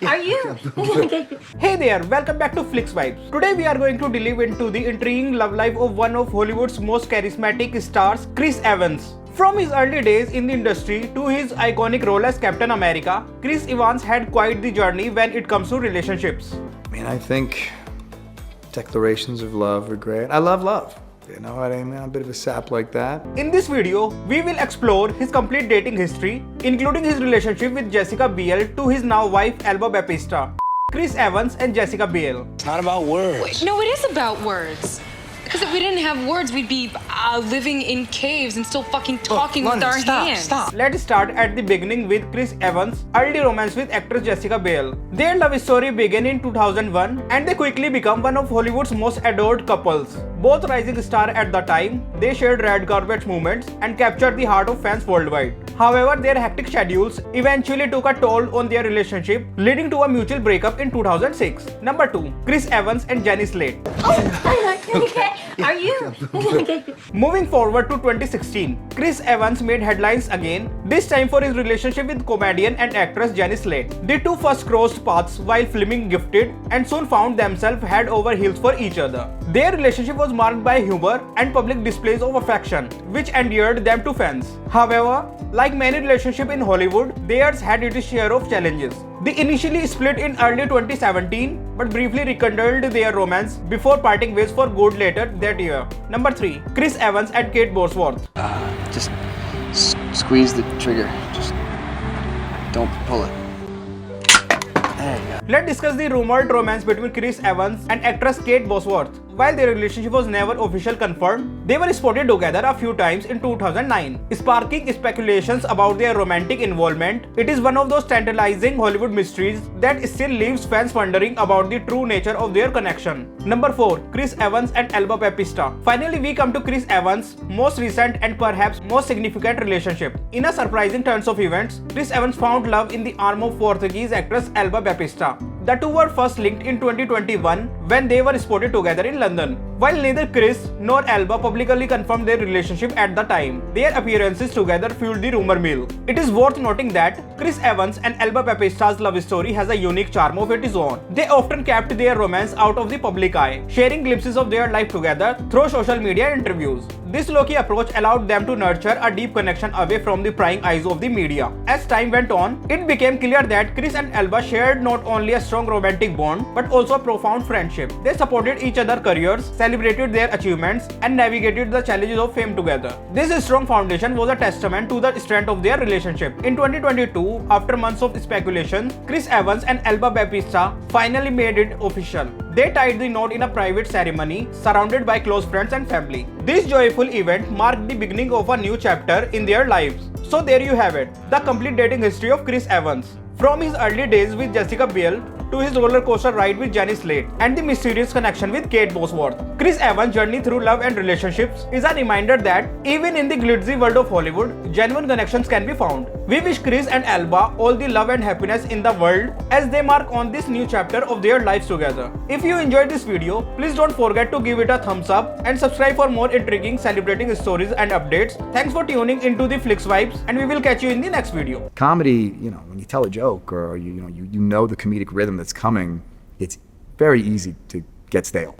Are you? Hey there, welcome back to Flix Vibes. Today we are going to delve into the intriguing love life of one of Hollywood's most charismatic stars, Chris Evans. From his early days in the industry to his iconic role as Captain America, Chris Evans had quite the journey when it comes to relationships. I mean, I think declarations of love are great. I love love. You know what I mean? I'm a bit of a sap like that. In this video, we will explore his complete dating history, including his relationship with Jessica Biel to his now wife Elba Baptista. Chris Evans and Jessica Biel. It's not about words. Wait, no, it is about words. Because if we didn't have words, we'd be living in caves and still fucking talking with our hands. Stop. Let's start at the beginning with Chris Evans' early romance with actress Jessica Biel. Their love story began in 2001 and they quickly become one of Hollywood's most adored couples. Both rising stars at the time, they shared red carpet moments and captured the heart of fans worldwide. However, their hectic schedules eventually took a toll on their relationship, leading to a mutual breakup in 2006. Number 2. Chris Evans and Jenny Slate. Are you? Moving forward to 2016, Chris Evans made headlines again, this time for his relationship with comedian and actress Jenny Slate. The two first crossed paths while filming Gifted and soon found themselves head over heels for each other. Their relationship was marked by humor and public displays of affection, which endeared them to fans. However, like many relationships in Hollywood, theirs had its share of challenges. They initially split in early 2017 but briefly rekindled their romance before parting ways for good later that year. Number 3. Chris Evans and Kate Bosworth. Just squeeze the trigger. Just don't pull it. There you go. Let's discuss the rumored romance between Chris Evans and actress Kate Bosworth. While their relationship was never officially confirmed, they were spotted together a few times in 2009, sparking speculations about their romantic involvement. It is one of those tantalizing Hollywood mysteries that still leaves fans wondering about the true nature of their connection. Number 4. Chris Evans and Elba Baptista. Finally, we come to Chris Evans' most recent and perhaps most significant relationship. In a surprising turn of events, Chris Evans found love in the arm of Portuguese actress Elba Baptista. The two were first linked in 2021 when they were spotted together in London. While neither Chris nor Elba publicly confirmed their relationship at the time, their appearances together fueled the rumor mill. It is worth noting that Chris Evans and Elba Baptista's love story has a unique charm of its own. They often kept their romance out of the public eye, sharing glimpses of their life together through social media and interviews. This low-key approach allowed them to nurture a deep connection away from the prying eyes of the media. As time went on, it became clear that Chris and Elba shared not only a strong romantic bond but also a profound friendship. They supported each other's careers, celebrated their achievements, and navigated the challenges of fame together. This strong foundation was a testament to the strength of their relationship. In 2022, after months of speculation, Chris Evans and Elba Baptista finally made it official. They tied the knot in a private ceremony surrounded by close friends and family. This joyful event marked the beginning of a new chapter in their lives. So there you have it, the complete dating history of Chris Evans. From his early days with Jessica Biel to his roller coaster ride with Jenny Slate and the mysterious connection with Kate Bosworth, Chris Evans' journey through love and relationships is a reminder that even in the glitzy world of Hollywood, genuine connections can be found. We wish Chris and Elba all the love and happiness in the world as they mark on this new chapter of their lives together. If you enjoyed this video, please don't forget to give it a thumbs up and subscribe for more intriguing celebrating stories and updates. Thanks for tuning into the Flix Vibes and we will catch you in the next video. Comedy, when you tell a joke or you know the comedic rhythm that's coming, it's very easy to get stale.